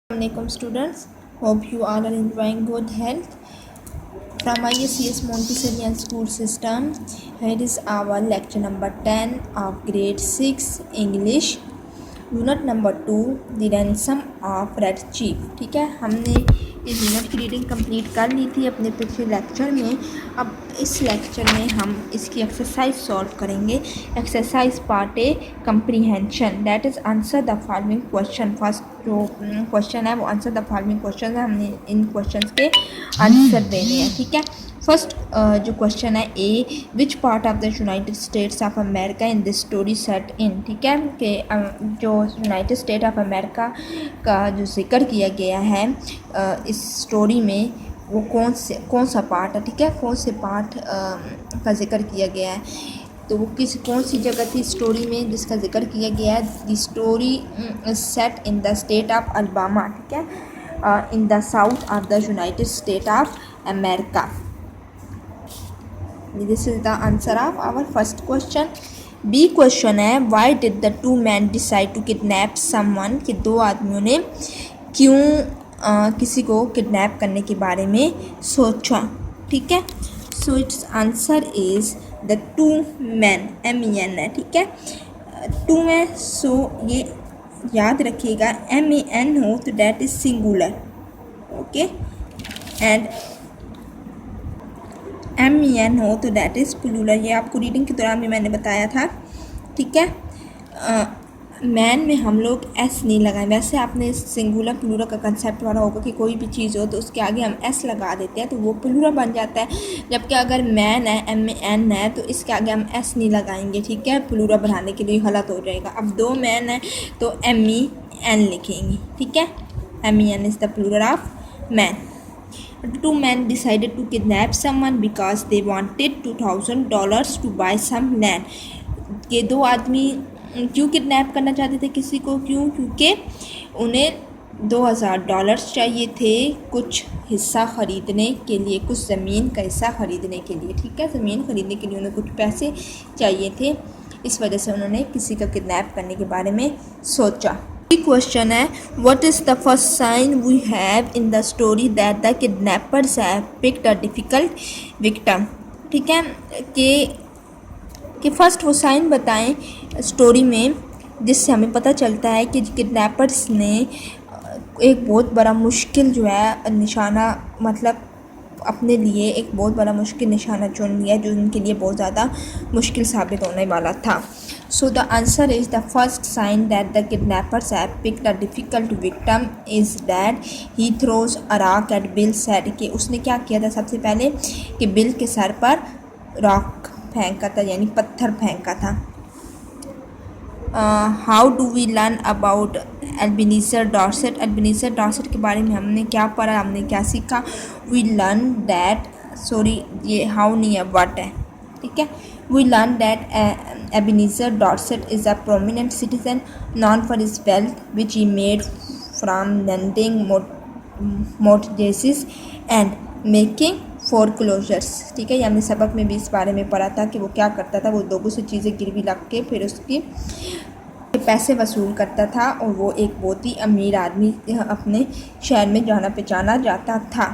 Assalamualaikum students, hope you all are enjoying good health from ISCS Montessori and school system. Here is our lecture number 10 of grade 6 English, unit number 2 the ransom of red chief. ठीक है, हमने इस unit की reading complete कर ली थी अपने पिछले lecture में। अब इस लेक्चर में हम इसकी एक्सरसाइज सॉल्व करेंगे। Exercise part A comprehension, that is answer the following question. First जो क्वेश्चन है वो आंसर द फॉलोइंग क्वेश्चन है, हमने इन क्वेश्चन के आंसर देने हैं। ठीक है, फर्स्ट जो क्वेश्चन है A, which part of the United States of America in this story set in. ठीक है, कि जो यूनाइटेड स्टेट ऑफ अमेरिका का जो जिक्र किया गया है इस स्टोरी में वो कौन सा पार्ट है। ठीक है, कौन से पार्ट का जिक्र किया गया है, तो वो कौन सी जगह थी स्टोरी में जिसका जिक्र किया गया है। The story set in the state of Alabama. ठीक है, in the south of the United State of America. This is the answer of our first question. B question है, why did the two man decide to kidnap someone, कि दो आदमियों ने क्यों किसी को किडनैप करने के बारे में सोचा। ठीक है, so it's answer is the two man, MEN है। ठीक है, टू में सो ये याद रखिएगा MEN हो तो that is singular. Okay, and MEN हो तो डैट इज़ प्लूरल। ये आपको रीडिंग के दौरान भी मैंने बताया था। ठीक है, मैन में हम लोग S नहीं लगाएं। वैसे आपने सिंगुलर प्लूरल का कंसेप्ट पढ़ा होगा कि कोई भी चीज़ हो तो उसके आगे हम S लगा देते हैं तो वो प्लूरल बन जाता है, जबकि अगर मैन है MAN है तो इसके आगे हम S नहीं लगाएंगे। ठीक है, प्लूरल बनाने के लिए गलत हो जाएगा। अब दो मैन है तो MEN लिखेंगे। ठीक है, MEN is the plural of man. The two men decided to kidnap someone because they wanted $2,000 to buy some land. ये दो आदमी क्यों किडनैप करना चाहते थे किसी को, क्यों? क्योंकि उन्हें $2,000 चाहिए थे कुछ हिस्सा ख़रीदने के लिए, कुछ ज़मीन का हिस्सा ख़रीदने के लिए। ठीक है, ज़मीन ख़रीदने के लिए उन्हें कुछ पैसे चाहिए थे, इस वजह से उन्होंने किसी का किडनैप करने के बारे में सोचा। क्वेश्चन है, what is the first sign we have in the story that the kidnappers have picked a difficult victim. ठीक है, कि फर्स्ट वो साइन बताएं स्टोरी में जिससे हमें पता चलता है कि किडनैपर्स ने एक बहुत बड़ा मुश्किल जो है निशाना, मतलब अपने लिए एक बहुत बड़ा मुश्किल निशाना चुन लिया जो उनके लिए बहुत ज़्यादा मुश्किल साबित होने वाला था। So the answer is the first sign that the kidnappers have picked a difficult victim is that he throws a rock at Bill's head। कि उसने क्या किया था सबसे पहले कि बिल के सर पर रॉक फेंका था, यानी पत्थर फेंका था। How do we learn about Ebenezer Dorset. Ebenezer Dorset के बारे में हमने क्या पढ़ा, हमने क्या सीखा। वी लर्न दैट, सॉरी ये हाउ नहीं है, व्हाट है। ठीक है, we learned that Ebenezer Dorset is a prominent citizen known for his wealth which he made from lending mortgages and making foreclosures। ठीक है, ये हमने सबक में भी इस बारे में पढ़ा था कि वो क्या करता था, वो लोगों से चीज़ें गिरवी रख के फिर उसकी पैसे वसूल करता था और वो एक बहुत ही अमीर आदमी अपने शहर में जाना पहचाना जाता था।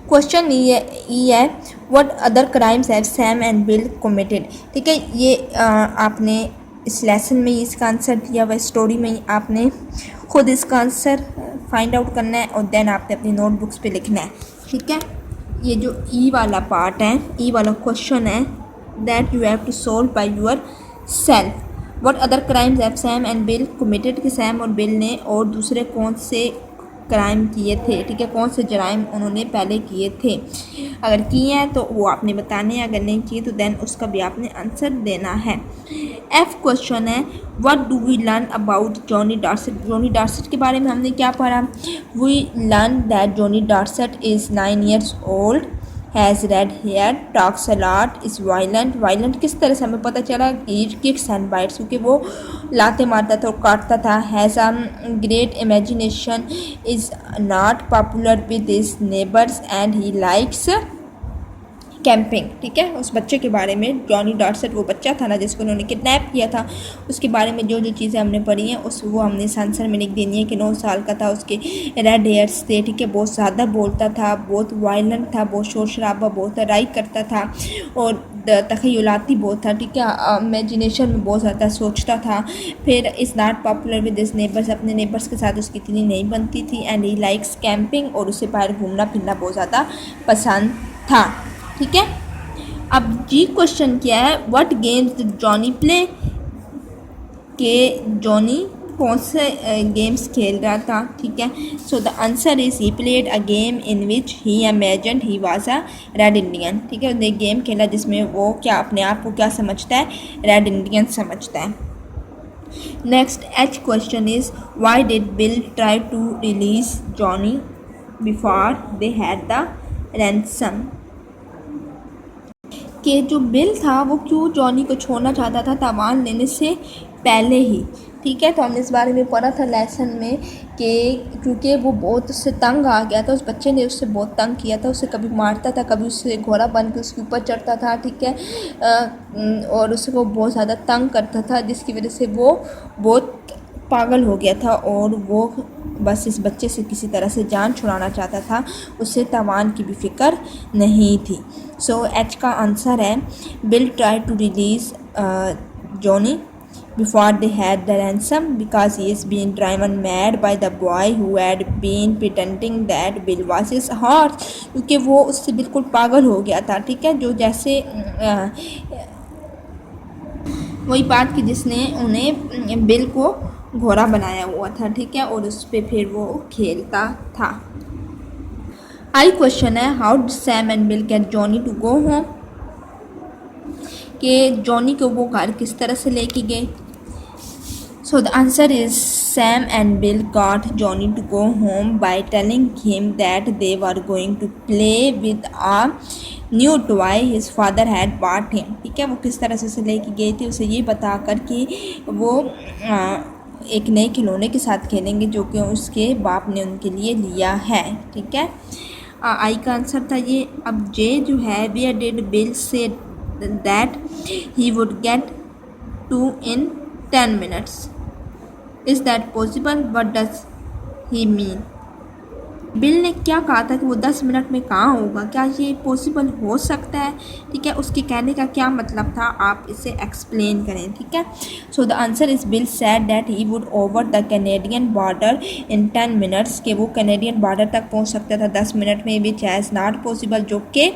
क्वेश्चन ई है, what other crimes have Sam and Bill committed. ठीक है, ये आपने इस लेसन में ही इसका आंसर दिया हुआ, स्टोरी में ही आपने खुद इसका आंसर फाइंड आउट करना है और देन आपने अपनी नोटबुक्स पे लिखना है। ठीक है, ये जो ई वाला पार्ट है, ई वाला क्वेश्चन है, that you have to solve by yourself. What other crimes have Sam and Bill committed, कि सैम और बिल ने और दूसरे कौन से क्राइम किए थे। ठीक है, कौन से जराइम उन्होंने पहले किए थे, अगर किए हैं तो वो आपने बताने हैं, अगर नहीं किए तो देन उसका भी आपने आंसर देना है। F क्वेश्चन है, what do we learn about Johnny Dorset. Johnny Dorset के बारे में हमने क्या पढ़ा। We learn that Johnny Dorset is 9 years old, has red hair, talks a lot, is violent. Violent किस तरह से हमें पता चला, किक्स एंड बाइट्स, क्योंकि वो लाते मारता था और काटता था। Has a great imagination, is not popular with his neighbours and he likes camping, ठीक है। उस बच्चे के बारे में, जॉनी डॉर्सेट वो बच्चा था ना जिसको उन्होंने किडनैप किया था, उसके बारे में जो जो चीज़ें हमने पढ़ी हैं वो हमने इस आंसर में लिख देनी है कि 9 साल का था, उसके रेड हेयर्स थे, ठीक है, बहुत ज़्यादा बोलता था, बहुत वायलेंट था, बहुत शोर शराबा बहुत लड़ाई करता था और तख़य्युलाती बहुत था, ठीक है, इमेजिनेशन में बहुत ज़्यादा सोचता था। फिर is not popular with his neighbours, अपने नेबर्स के साथ उसकी इतनी नहीं बनती थी। एंड ही लाइक्स कैंपिंग, और उसे बाहर घूमना फिरना बहुत ज़्यादा पसंद था, ठीक है। अब जी क्वेश्चन क्या है, what games did Johnny play, के जॉनी कौन से गेम्स खेल रहा था, ठीक है। सो the answer is he played a game in which he imagined he was a red Indian, ठीक है। उसने एक गेम खेला जिसमें वो क्या अपने आप को क्या समझता है, रेड इंडियन समझता है। Next H question is why did Bill try to release Johnny before they had the ransom, कि जो बिल था वो क्यों जॉनी को छोड़ना चाहता था तावान लेने से पहले ही, ठीक है। तो हमने इस बारे में पढ़ा था लेसन में कि क्योंकि वो बहुत उससे तंग आ गया था, उस बच्चे ने उससे बहुत तंग किया था, उसे कभी मारता था, कभी उससे घोड़ा बन के उसके ऊपर चढ़ता था, ठीक है, और उसे वो बहुत ज़्यादा तंग करता था, जिसकी वजह से वो बहुत पागल हो गया था और वो बस इस बच्चे से किसी तरह से जान छुड़ाना चाहता था, उससे तावान की भी फिक्र नहीं थी। सो एच का आंसर है Bill try to release Johnny before they had the ransom because he is being driven mad by the boy who had been pretending that Bill was his horse, क्योंकि वो उससे बिल्कुल पागल हो गया था, ठीक है। जो जैसे वही बात कि जिसने उन्हें बिल को घोड़ा बनाया हुआ था, ठीक है, और उस पर फिर वो खेलता था। आई क्वेश्चन है how did Sam and Bill get Johnny to go home, कि जॉनी को वो घर किस तरह से लेके गए। So the answer is Sam and Bill got Johnny to go home by telling him that they were going to play with a new toy his father had bought him, ठीक है। वो किस तरह से उसे लेके गए थे, उसे ये बता कर कि वो एक नए खिलौने के साथ खेलेंगे जो कि उसके बाप ने उनके लिए लिया है, ठीक है। आई का आंसर था ये। अब जे जो है वेयर डिड बिल से that he would get to in 10 minutes, is that possible, what does he mean, bill ने क्या कहा था कि वो 10 मिनट में कहाँ होगा, क्या ये पॉसिबल हो सकता है, ठीक है, उसके कहने का क्या मतलब था, आप इसे एक्सप्लेन करें, ठीक है। सो the answer is bill sad that he would over the Canadian border in 10 minutes, कि वो कैनेडियन बॉर्डर तक पहुंच सकता था 10 मिनट में, विच हैज़ नॉट पॉसिबल, जो कि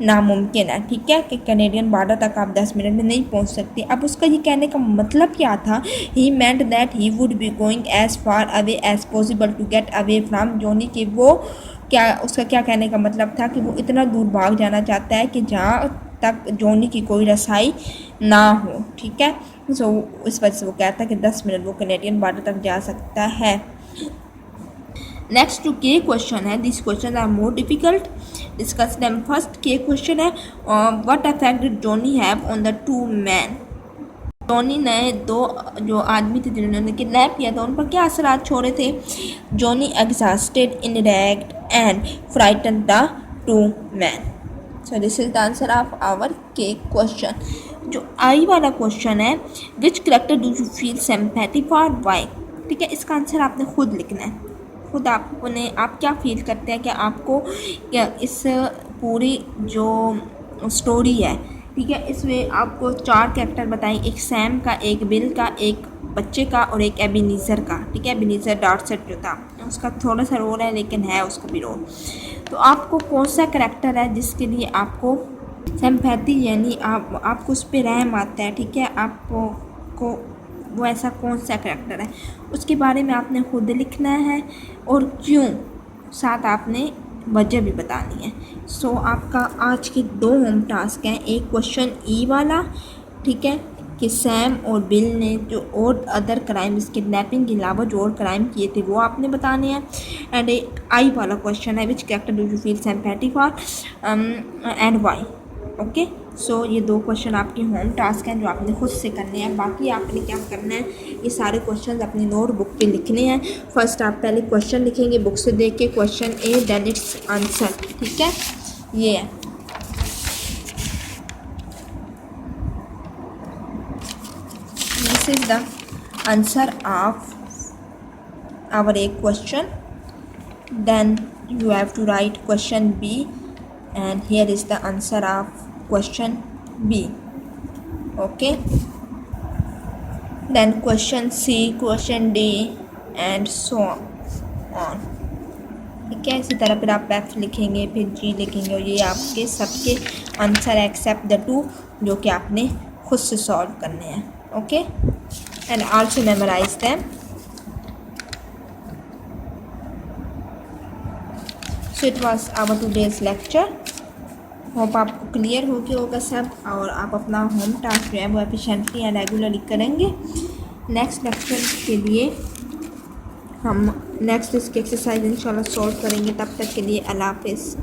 नामुमकिन है, ठीक है, कि कैनेडियन बॉर्डर तक आप 10 मिनट में नहीं पहुंच सकते। अब उसका ये कहने का मतलब क्या था, he meant that he would be going as far away as possible to get away from Johnny, कि वो क्या, उसका क्या कहने का मतलब था कि वो इतना दूर भाग जाना चाहता है कि जहाँ तक जॉनी की कोई रसाई ना हो, ठीक है। सो इस वजह से वो कहता है कि 10 मिनट वो कैनेडियन बॉर्डर तक जा सकता है। नेक्स्ट टू के क्वेश्चन है, this question are more difficult, discuss them. First के क्वेश्चन है what effect did Johnny have on the two man, Johnny ने दो जो आदमी थे जिन्होंने किडनैप किया था उन पर क्या असरात छोड़े थे। Johnny exhausted, enraged and frighten the two man. So this is the answer of our K question. जो आई वाला क्वेश्चन है which character do you feel sympathy for, why, ठीक है, इसका आंसर आपने खुद लिखना है, खुद आपने, आप क्या फील करते हैं कि आपको क्या इस पूरी जो स्टोरी है, ठीक है, इसमें आपको 4 कैरेक्टर बताएं, एक सैम का, एक बिल का, एक बच्चे का और एक एबिनीज़र का, ठीक है। एबिनीज़र डॉर्सेट जो था उसका थोड़ा सा रोल है लेकिन है उसका भी रोल। तो आपको कौन सा कैरेक्टर है जिसके लिए आपको सिंपैथी यानी आपको उस पर रहम आता है, ठीक है, आपको वो ऐसा कौन सा कैरेक्टर है उसके बारे में आपने खुद लिखना है और क्यों, साथ आपने वजह भी बतानी है। सो आपका आज के 2 होम टास्क हैं, एक क्वेश्चन ई वाला, ठीक है, कि सैम और बिल ने जो और अदर क्राइम, इस किडनैपिंग के अलावा जो और क्राइम किए थे वो आपने बताने हैं, एंड एक आई वाला क्वेश्चन है which character do you feel sympathy for and why. Okay, so ये 2 क्वेश्चन आपके होम टास्क हैं जो आपने खुद से करने हैं। बाकी आपने क्या करना है, ये सारे क्वेश्चन अपनी नोटबुक पे लिखने हैं। फर्स्ट आप पहले क्वेश्चन लिखेंगे बुक से देख के, question A then its answer, ठीक है, ये है। This is the answer of our A question. Then you have to write question B, and here is the answer of question B. Okay, then question C, question D and so on. ठीक है, इसी तरह फिर आप F लिखेंगे, फिर G लिखेंगे, और ये आपके सबके आंसर एक्सेप्ट द 2 जो कि आपने खुद से सॉल्व करने हैं. Okay, and also memorize them. So it was our today's lecture. Hope आपको क्लियर हो गया होगा सब, और आप अपना होम टास्क जो है वो एफिशिएंटली एंड रेगुलरली करेंगे. नेक्स्ट लेक्चर के लिए हम नेक्स्ट इसकी एक्सरसाइज इंशाल्लाह सॉल्व करेंगे. तब तक के लिए अल्लाह हाफिज़.